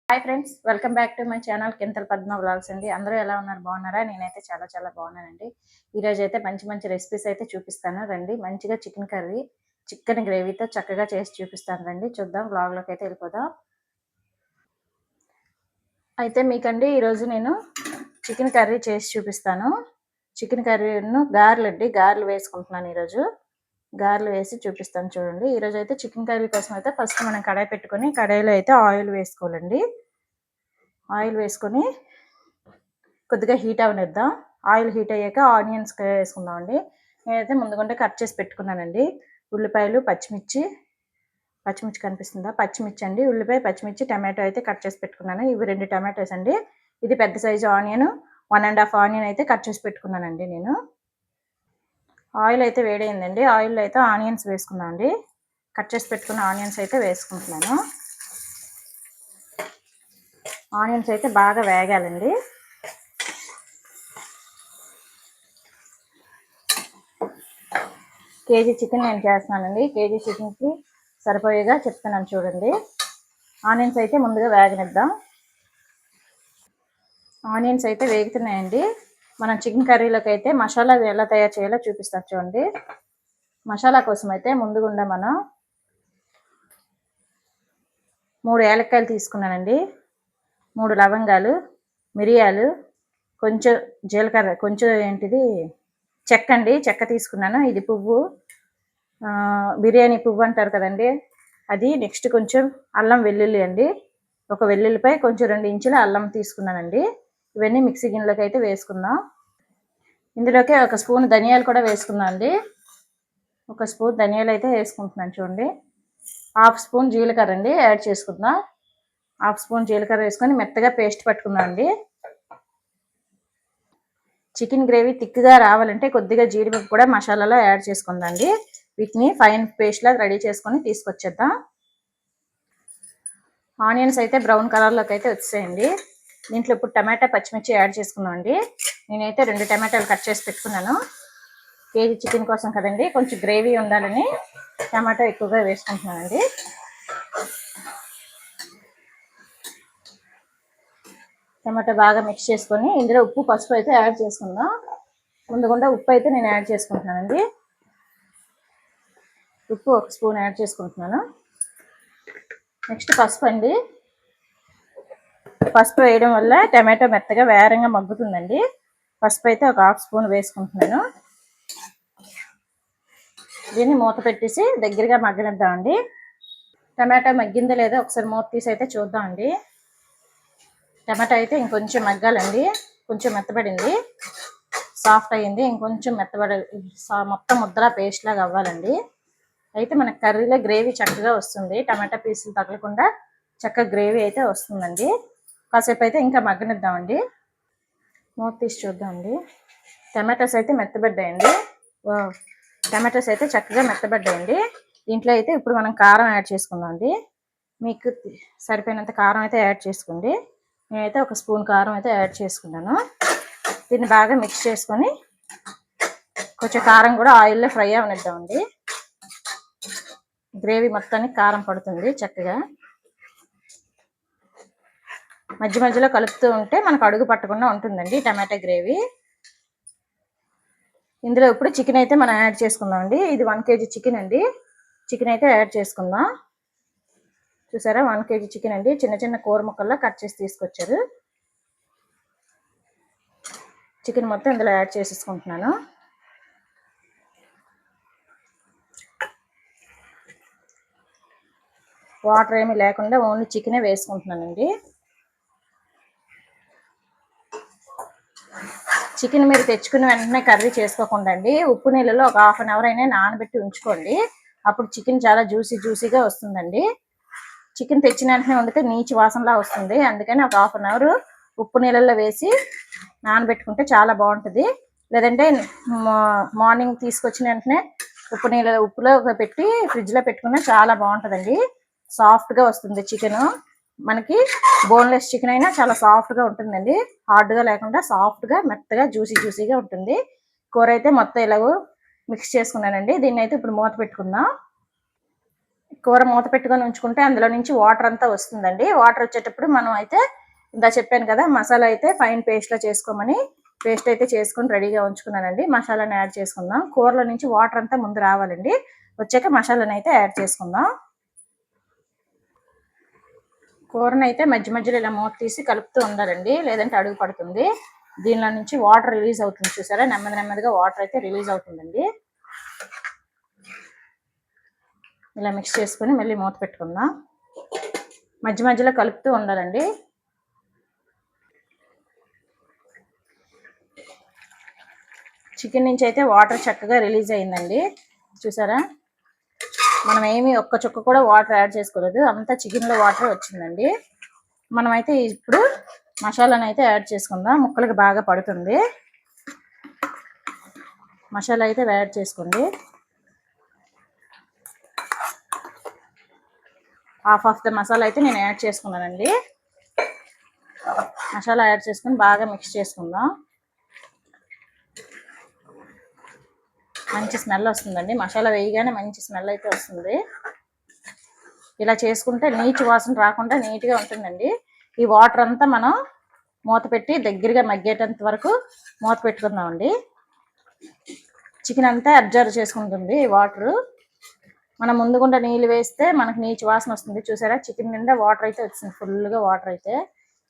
Hi friends, welcome back to my channel Kintala Padma vlogs అండి. అందరూ ఎలా ఉన్నారు? బాగున్నారా? నేనైతే చాలా బాగున్నానండి. ఈరోజు అయితే మంచి రెసిపీస్ అయితే చూపిస్తాను రండి. మంచిగా చికెన్ కర్రీ, చికెన్ గ్రేవీతో చక్కగా చేసి చూపిస్తాను రండి. చూద్దాం, వ్లాగ్లోకి అయితే వెళ్ళిపోదాం. అయితే మీకండి ఈరోజు నేను చికెన్ కర్రీ చేసి చూపిస్తాను. చికెన్ కర్రీను గారెలు వేసుకుంటున్నాను ఈరోజు. గారెలు వేసి చూపిస్తాను చూడండి. ఈరోజు అయితే చికెన్ కర్రీ కోసం అయితే ఫస్ట్ మనం కడాయి పెట్టుకొని కడాయిలో అయితే ఆయిల్ వేసుకోవాలండి. ఆయిల్ వేసుకొని కొద్దిగా హీట్ అవనిద్దాం. ఆయిల్ హీట్ అయ్యాక ఆనియన్స్ వేసుకుందామండి. నేనైతే ముందుగానే కట్ చేసి పెట్టుకున్నానండి. ఉల్లిపాయలు, పచ్చిమిర్చి కనిపిస్తుందా? పచ్చిమిర్చి అండి, ఉల్లిపాయ, పచ్చిమిర్చి, టమాటో అయితే కట్ చేసి పెట్టుకున్నాను. ఇవి 2 టమాటోస్ అండి. ఇది పెద్ద సైజు ఆనియన్, 1½ ఆనియన్ అయితే కట్ చేసి పెట్టుకున్నానండి నేను. ఆయిల్ అయితే వేడైందండి. ఆయిల్ అయితే ఆనియన్స్ వేసుకున్నామండి. కట్ చేసి పెట్టుకున్న ఆనియన్స్ అయితే వేసుకుంటున్నాను. ఆనియన్స్ అయితే బాగా వేగాలండి. కేజీ చికెన్ నేను చేస్తున్నానండి. కేజీ చికెన్కి సరిపోయేగా చెప్తున్నాను చూడండి. ఆనియన్స్ అయితే ముందుగా వేగనిద్దాం. ఆనియన్స్ అయితే వేగుతున్నాయండి. మనం చికెన్ కర్రీలోకి అయితే మసాలా ఎలా తయారు చేయాలో చూపిస్తాను చూడండి. మసాలా కోసం అయితే ముందుగుండా మనం 3 ఏలక్కాయలు తీసుకున్నానండి, 3 లవంగాలు, మిరియాలు, కొంచెం జీలకర్ర, కొంచెం చెక్క అండి, చెక్క తీసుకున్నాను. ఇది పువ్వు, బిర్యానీ పువ్వు అంటారు కదండి, అది. నెక్స్ట్ కొంచెం అల్లం వెల్లుల్లి అండి, ఒక వెల్లుల్లిపై కొంచెం 2 ఇంచుల అల్లం తీసుకున్నానండి. ఇవన్నీ మిక్సీ గిన్నెలోకి అయితే వేసుకుందాం. ఇందులోకి 1 స్పూన్ ధనియాలు కూడా వేసుకుందాం అండి. 1 స్పూన్ ధనియాలు అయితే వేసుకుంటున్నాను చూడండి. 1/2 స్పూన్ జీలకర్ర అండి యాడ్ చేసుకుందాం. 1/2 స్పూన్ జీలకర్ర వేసుకొని మెత్తగా పేస్ట్ పట్టుకుందాం అండి. చికెన్ గ్రేవీ థిక్గా రావాలంటే కొద్దిగా జీడిపప్పు కూడా మసాలాలో యాడ్ చేసుకుందాండి. వీటిని ఫైన్ పేస్ట్లా రెడీ చేసుకొని తీసుకొచ్చేద్దాం. ఆనియన్స్ అయితే బ్రౌన్ కలర్లోకి అయితే వచ్చేయండి. దీంట్లో ఇప్పుడు టమాటా, పచ్చిమిర్చి యాడ్ చేసుకుందాం అండి. నేనైతే 2 టమాటాలు కట్ చేసి పెట్టుకున్నాను. కేజీ చికెన్ కోసం కదండి, కొంచెం గ్రేవీ ఉండాలని టమాటా ఎక్కువగా వేసుకుంటున్నానండి. టమాటా బాగా మిక్స్ చేసుకొని ఇందులో ఉప్పు, పసుపు అయితే యాడ్ చేసుకుందాం. ముందుగుండా ఉప్పు అయితే నేను యాడ్ చేసుకుంటున్నానండి. ఉప్పు 1 స్పూన్ యాడ్ చేసుకుంటున్నాను. నెక్స్ట్ పసుపు అండి. పసుపు వేయడం వల్ల టమాటో మెత్తగా వేరంగా మగ్గుతుందండి. పసుపు అయితే 1/2 స్పూన్ వేసుకుంటున్నాను. దీన్ని మూత పెట్టేసి దగ్గరగా మగ్గనిద్దామండి. టమాటా మగ్గిందో లేదో ఒకసారి మూత తీసి అయితే చూద్దామండి. టమాటా అయితే ఇంకొంచెం మగ్గాలండి. కొంచెం మెత్తబడింది, సాఫ్ట్ అయ్యింది. ఇంకొంచెం మొత్తం ముద్దలా పేస్ట్ లాగా అవ్వాలండి. అయితే మనకు కర్రీలో గ్రేవీ చక్కగా వస్తుంది. టమాటా పీసులు తగలకుండా చక్కగా గ్రేవీ అయితే వస్తుందండి. కాసేపు అయితే ఇంకా మగ్గనిద్దామండి. మూత తీసి చూద్దామండి. టమాటాస్ అయితే మెత్తబడ్డాయండి. టమాటాస్ అయితే చక్కగా మెత్తబడ్డాయండి. దీంట్లో అయితే ఇప్పుడు మనం కారం యాడ్ చేసుకుందాం అండి. మీకు సరిపోయినంత కారం అయితే యాడ్ చేసుకోండి. నేనైతే 1 స్పూన్ కారం అయితే యాడ్ చేసుకున్నాను. దీన్ని బాగా మిక్స్ చేసుకొని కొంచెం కారం కూడా ఆయిల్లో ఫ్రై అవనిద్దామండి. గ్రేవీ మొత్తానికి కారం పడుతుంది చక్కగా. మధ్యలో కలుపుతూ ఉంటే మనకు అడుగు పట్టకుండా ఉంటుందండి టమాటా గ్రేవీ. ఇందులో ఇప్పుడు చికెన్ అయితే మనం యాడ్ చేసుకుందాం అండి. ఇది 1 కేజీ చికెన్ అండి. చికెన్ అయితే యాడ్ చేసుకుందాం. చూసారా, 1 కేజీ చికెన్ అండి. చిన్న కూర ముక్కల్లో కట్ చేసి తీసుకొచ్చారు. చికెన్ మొత్తం ఇందులో యాడ్ చేసేసుకుంటున్నాను. వాటర్ ఏమీ లేకుండా ఓన్లీ చికెనే వేసుకుంటున్నానండి. చికెన్ మీరు తెచ్చుకుని వెంటనే కర్రీ చేసుకోకుండా అండి, ఉప్పు నీళ్ళలో ఒక 1/2 అవర్ అయినా నానబెట్టి ఉంచుకోండి. అప్పుడు చికెన్ చాలా జ్యూసీగా వస్తుందండి. చికెన్ తెచ్చిన వెంటనే వండితే నీచు వాసనలా వస్తుంది. అందుకని ఒక 1/2 అవర్ ఉప్పు నీళ్ళల్లో వేసి నానబెట్టుకుంటే చాలా బాగుంటుంది. లేదంటే మార్నింగ్ తీసుకొచ్చిన వెంటనే ఉప్పులో పెట్టి ఫ్రిడ్జ్లో పెట్టుకున్నా చాలా బాగుంటుందండి. సాఫ్ట్గా వస్తుంది చికెన్. మనకి బోన్లెస్ చికెన్ అయినా చాలా సాఫ్ట్గా ఉంటుందండి. హార్డ్గా లేకుండా సాఫ్ట్గా మెత్తగా జ్యూసీగా ఉంటుంది. కూర అయితే మొత్తం ఇలాగో మిక్స్ చేసుకున్నానండి. దీన్ని అయితే ఇప్పుడు మూత పెట్టుకుందాం. కూర మూత పెట్టుకొని ఉంచుకుంటే అందులో నుంచి వాటర్ అంతా వస్తుందండి. వాటర్ వచ్చేటప్పుడు మనం అయితే ఇందా చెప్పాను కదా మసాలా అయితే ఫైన్ పేస్ట్‌లో చేసుకోమని, పేస్ట్ అయితే చేసుకొని రెడీగా ఉంచుకున్నానండి. మసాలాని యాడ్ చేసుకుందాం. కూరలో నుంచి వాటర్ అంతా ముందు రావాలండి. వచ్చాక మసాలాని అయితే యాడ్ చేసుకుందాం. కూరనైతే మధ్య మధ్యలో ఇలా మూత తీసి కలుపుతూ ఉండాలండి, లేదంటే అడుగు పడుతుంది. దీనిలో నుంచి వాటర్ రిలీజ్ అవుతుంది చూసారా, నెమ్మది నెమ్మదిగా వాటర్ అయితే రిలీజ్ అవుతుందండి. ఇలా మిక్స్ చేసుకొని మళ్ళీ మూత పెట్టుకుందాం. మధ్య మధ్యలో కలుపుతూ ఉండాలండి. చికెన్ నుంచి అయితే వాటర్ చక్కగా రిలీజ్ అయిందండి చూసారా. మనం ఏమి ఒక్క చుక్క కూడా వాటర్ యాడ్ చేసుకోలేదు, అంతా చికెన్లో వాటర్ వచ్చిందండి. మనమైతే ఇప్పుడు మసాలాను అయితే యాడ్ చేసుకుందాం, ముక్కలకి బాగా పడుతుంది. మసాలా అయితే యాడ్ చేసుకోండి. హాఫ్ ఆఫ్ ద మసాలా అయితే నేను యాడ్ చేసుకున్నానండి. మసాలా యాడ్ చేసుకుని బాగా మిక్స్ చేసుకుందాం. మంచి స్మెల్ వస్తుందండి, మసాలా వేయగానే మంచి స్మెల్ అయితే వస్తుంది. ఇలా చేసుకుంటే నీచు వాసన రాకుండా నీట్గా ఉంటుందండి. ఈ వాటర్ అంతా మనం మూత పెట్టి దగ్గరగా మగ్గేటంత వరకు మూత పెట్టుకుందామండి. చికెన్ అంతా అబ్జర్వ్ చేసుకుంటుంది ఈ వాటరు. మనం ముందుగుండా నీళ్ళు వేస్తే మనకు నీచు వాసన వస్తుంది చూసారా. చికెన్ నిండా వాటర్ అయితే వచ్చింది, ఫుల్గా వాటర్ అయితే.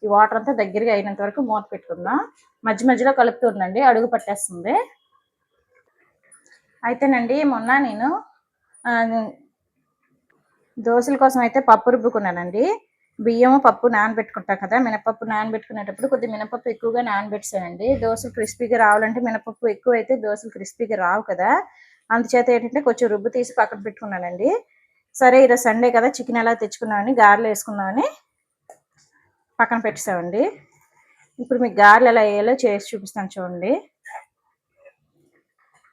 ఈ వాటర్ అంతా దగ్గరగా అయినంత వరకు మూత పెట్టుకుందాం. మధ్య మధ్యలో కలుపుతూ ఉండండి, అడుగు పట్టేస్తుంది. అయితేనండి మొన్న నేను దోశల కోసం అయితే పప్పు రుబ్బుకున్నానండి. బియ్యం పప్పు నానబెట్టుకుంటాం కదా, మినపప్పు నానబెట్టుకునేటప్పుడు కొద్దిగా మినపప్పు ఎక్కువగా నానబెట్టానండి. దోశలు క్రిస్పీగా రావాలంటే మినపప్పు ఎక్కువ అయితే దోశలు క్రిస్పీగా రావు కదా, అందుచేత ఏంటంటే కొంచెం రుబ్బు తీసి పక్కన పెట్టుకున్నానండి. సరే ఈరోజు సండే కదా, చికెన్ ఎలా తెచ్చుకున్నామని గారెలు వేసుకున్నామని పక్కన పెట్టేసామండి. ఇప్పుడు మీకు గారెలు ఎలా వేయాలో చేసి చూపిస్తాను చూడండి.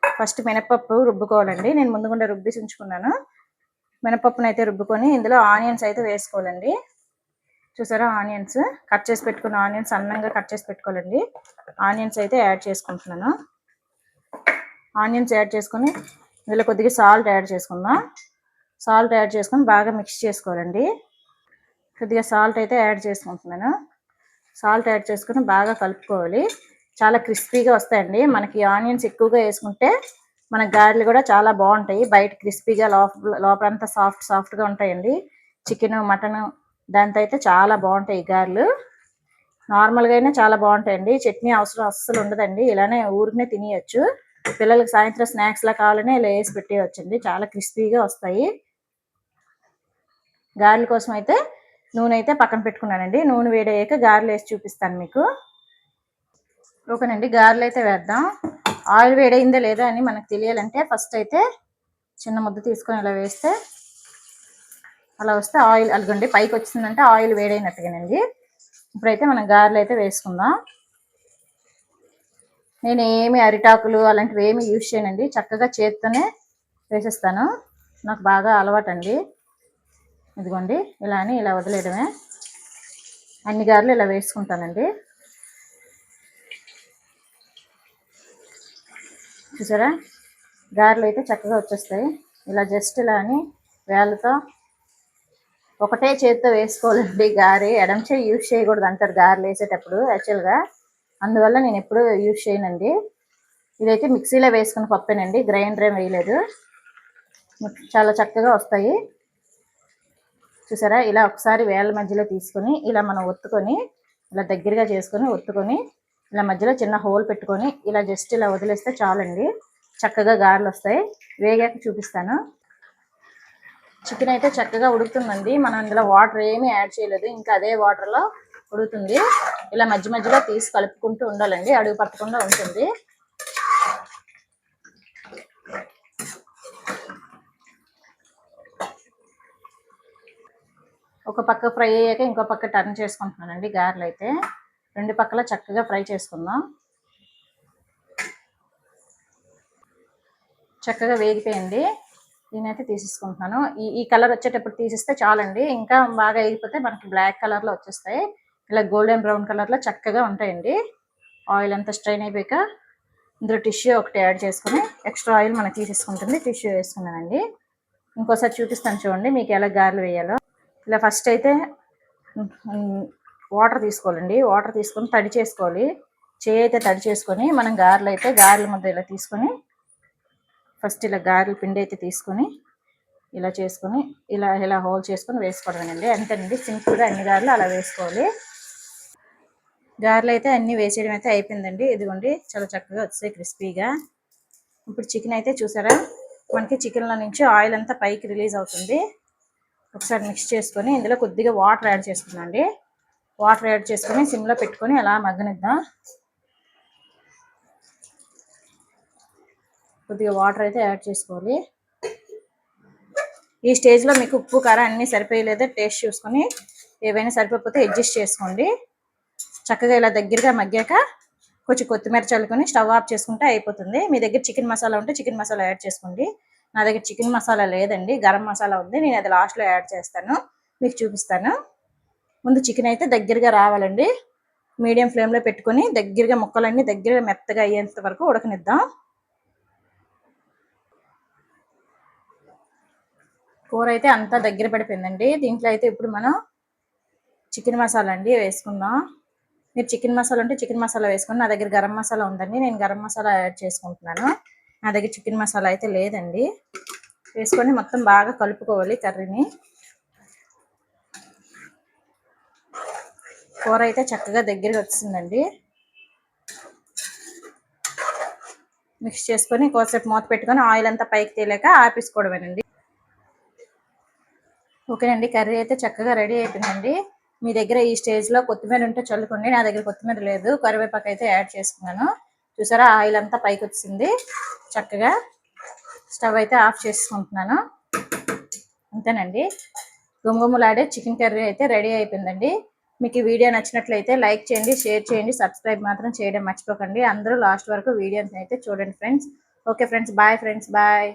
ఫస్ట్ మినపప్పు రుబ్బుకోవాలండి, నేను ముందుగుండా రుబ్బేసి ఉంచుకున్నాను. మినపప్పును అయితే రుబ్బుకొని ఇందులో ఆనియన్స్ అయితే వేసుకోవాలండి. చూసారా, ఆనియన్స్ కట్ చేసి పెట్టుకున్న ఆనియన్స్ సన్నంగా కట్ చేసి పెట్టుకోవాలండి. ఆనియన్స్ అయితే యాడ్ చేసుకుంటున్నాను. ఆనియన్స్ యాడ్ చేసుకొని ఇందులో కొద్దిగా సాల్ట్ యాడ్ చేసుకుందాం. సాల్ట్ యాడ్ చేసుకొని బాగా మిక్స్ చేసుకోవాలండి. కొద్దిగా సాల్ట్ అయితే యాడ్ చేసుకుంటున్నాను. సాల్ట్ యాడ్ చేసుకొని బాగా కలుపుకోవాలి. చాలా క్రిస్పీగా వస్తాయండి మనకి ఆనియన్స్ ఎక్కువగా వేసుకుంటే. మన గారెలు కూడా చాలా బాగుంటాయి, బయట క్రిస్పీగా లోపలంతా సాఫ్ట్గా ఉంటాయండి. చికెన్ మటన్ దాంతో అయితే చాలా బాగుంటాయి ఈ గారెలు. నార్మల్గా అయినా చాలా బాగుంటాయండి, చట్నీ అవసరం అస్సలు ఉండదండి. ఇలానే ఊరినే తినేయచ్చు. పిల్లలకి సాయంత్రం స్నాక్స్లా కావాలని ఇలా వేసి పెట్టేయచ్చండి, చాలా క్రిస్పీగా వస్తాయి. గారెల కోసం అయితే నూనె అయితే పక్కన పెట్టుకున్నానండి. నూనె వేడయ్యాక గారెలు వేసి చూపిస్తాను మీకు. ఓకేనండి, గారెలు అయితే వేద్దాం. ఆయిల్ వేడైందా లేదా అని మనకు తెలియాలంటే ఫస్ట్ అయితే చిన్న ముద్ద తీసుకొని ఇలా వేస్తే, అలా వస్తే ఆయిల్ అలగండి పైకి వచ్చిందంటే ఆయిల్ వేడైనట్టుగానండి. ఇప్పుడైతే మనం గారెలు అయితే వేసుకుందాం. నేను ఏమి అరిటాకులు అలాంటివి ఏమి యూజ్ చేయనండి, చక్కగా చేత్తోనే వేసేస్తాను. నాకు బాగా అలవాటండి. ఇదిగోండి ఇలా అని ఇలా వదిలేయడమే. అన్ని గారెలు ఇలా వేసుకుంటానండి. చూసారా, గారెలు అయితే చక్కగా వచ్చేస్తాయి. ఇలా జస్ట్ ఇలా అని వేళ్ళతో ఒకటే చేతితో వేసుకోవాలండి. గారె ఎడమ చేయి యూజ్ చేయకూడదు అంటారు గారెలు వేసేటప్పుడు యాక్చువల్గా, అందువల్ల నేను ఎప్పుడూ యూజ్ చేయనండి. ఇదైతే మిక్సీలో వేసుకున్న పప్పేనండి, గ్రైండర్ ఏం వేయలేదు. చాలా చక్కగా వస్తాయి. చూసారా, ఇలా ఒకసారి వేళ్ళ మధ్యలో తీసుకొని ఇలా మనం ఒత్తుకొని ఇలా దగ్గరగా చేసుకొని ఒత్తుకొని ఇలా మధ్యలో చిన్న హోల్ పెట్టుకొని ఇలా జస్ట్ ఇలా వదిలేస్తే చాలండి, చక్కగా గారెలు వస్తాయి. వేగాక చూపిస్తాను. చికెన్ అయితే చక్కగా ఉడుకుతుందండి, మనం ఇందులో వాటర్ ఏమీ యాడ్ చేయలేదు, ఇంకా అదే వాటర్లో ఉడుకుతుంది. ఇలా మధ్య మధ్యలో తీసి కలుపుకుంటూ ఉండాలండి, అడుగు పట్టకుండా ఉంటుంది. ఒక పక్క ఫ్రై అయ్యాక ఇంకో పక్క టర్న్ చేసుకుంటున్నానండి. గారెలు అయితే రెండు పక్కల చక్కగా ఫ్రై చేసుకుందాం. చక్కగా వేగిపోయింది, నేనైతే తీసేసుకుంటున్నాను. ఈ కలర్ వచ్చేటప్పుడు తీసిస్తే చాలండి, ఇంకా బాగా వేగిపోతే మనకి బ్లాక్ కలర్లో వచ్చేస్తాయి. ఇలా గోల్డెన్ బ్రౌన్ కలర్లో చక్కగా ఉంటాయండి. ఆయిల్ అంతా స్ట్రైన్ అయిపోయాక ఇందులో టిష్యూ ఒకటి యాడ్ చేసుకుని ఎక్స్ట్రా ఆయిల్ మనకి తీసేసుకుంటుంది. టిష్యూ వేసుకున్నానండి. ఇంకోసారి చూపిస్తాను చూడండి మీకు ఎలా గారెలు వేయాలో. ఇలా ఫస్ట్ అయితే వాటర్ తీసుకోవాలండి. వాటర్ తీసుకొని తడి చేసుకోవాలి. చేయి అయితే తడి చేసుకొని మనం గారెల ముద్ద ఇలా తీసుకొని ఫస్ట్ ఇలా గారెల పిండి అయితే తీసుకొని ఇలా చేసుకొని ఇలా ఇలా హోల్ చేసుకొని వేసుకోవడమేనండి. అంతేనండి, సింపుల్గా అన్ని గారెలు అలా వేసుకోవాలి. గారెలు అయితే అన్నీ వేసేయడం అయితే అయిపోయిందండి. ఇదిగోండి చాలా చక్కగా వచ్చాయి క్రిస్పీగా. ఇప్పుడు చికెన్ అయితే చూసారా, మనకి చికెన్లో నుంచి ఆయిల్ అంతా పైకి రిలీజ్ అవుతుంది. ఒకసారి మిక్స్ చేసుకొని ఇందులో కొద్దిగా వాటర్ యాడ్ చేసుకున్నాండి. వాటర్ యాడ్ చేసుకొని సిమ్లో పెట్టుకొని అలా మగ్గనిద్దాం. కొద్దిగా వాటర్ అయితే యాడ్ చేసుకోవాలి. ఈ స్టేజ్లో మీకు ఉప్పు కారం అన్నీ సరిపోయలేదో టేస్ట్ చూసుకొని ఏవైనా సరిపోతే అడ్జస్ట్ చేసుకోండి. చక్కగా ఇలా దగ్గరగా మగ్గాక కొంచెం కొత్తిమీర చల్లుకొని స్టవ్ ఆఫ్ చేసుకుంటే అయిపోతుంది. మీ దగ్గర చికెన్ మసాలా ఉంటే చికెన్ మసాలా యాడ్ చేసుకోండి. నా దగ్గర చికెన్ మసాలా లేదండి, గరం మసాలా ఉంది. నేను అది లాస్ట్లో యాడ్ చేస్తాను, మీకు చూపిస్తాను. ముందు చికెన్ అయితే దగ్గరగా రావాలండి. మీడియం ఫ్లేమ్లో పెట్టుకొని దగ్గరగా ముక్కలన్నీ దగ్గరగా మెత్తగా అయ్యేంత వరకు ఉడకనిద్దాం. కూర అయితే అంతా దగ్గర పడిపోయిందండి. దీంట్లో అయితే ఇప్పుడు మనం చికెన్ మసాలా అండి వేసుకుందాం. మీరు చికెన్ మసాలా ఉంటే చికెన్ మసాలా వేసుకోండి. నా దగ్గర గరం మసాలా ఉందండి, నేను గరం మసాలా యాడ్ చేసుకుంటున్నాను. నా దగ్గర చికెన్ మసాలా అయితే లేదండి. వేసుకొని మొత్తం బాగా కలుపుకోవాలి కర్రీని. కూర అయితే చక్కగా దగ్గరగా వచ్చిందండి. మిక్స్ చేసుకొని కొద్దిసేపు మూత పెట్టుకొని ఆయిల్ అంతా పైకి తేలాక ఆపేసుకోవడమేనండి. ఓకేనండి, కర్రీ అయితే చక్కగా రెడీ అయిపోయిందండి. మీ దగ్గర ఈ స్టేజ్లో కొత్తిమీర ఉంటే చల్లుకోండి. నా దగ్గర కొత్తిమీర లేదు, కరివేపాకు అయితే యాడ్ చేసుకున్నాను. చూసారా, ఆయిల్ అంతా పైకి వచ్చింది. చక్కగా స్టవ్ అయితే ఆఫ్ చేసుకుంటున్నాను. అంతేనండి, గుమగుమలాడే చికెన్ కర్రీ అయితే రెడీ అయిపోయిందండి. మీకు ఈ వీడియో నచ్చినట్లయితే లైక్ చేయండి, షేర్ చేయండి, సబ్స్క్రైబ్ మాత్రం చేయడం మర్చిపోకండి. అందరూ లాస్ట్ వరకు వీడియోని అయితే చూడండి friends. Okay friends, bye friends, bye.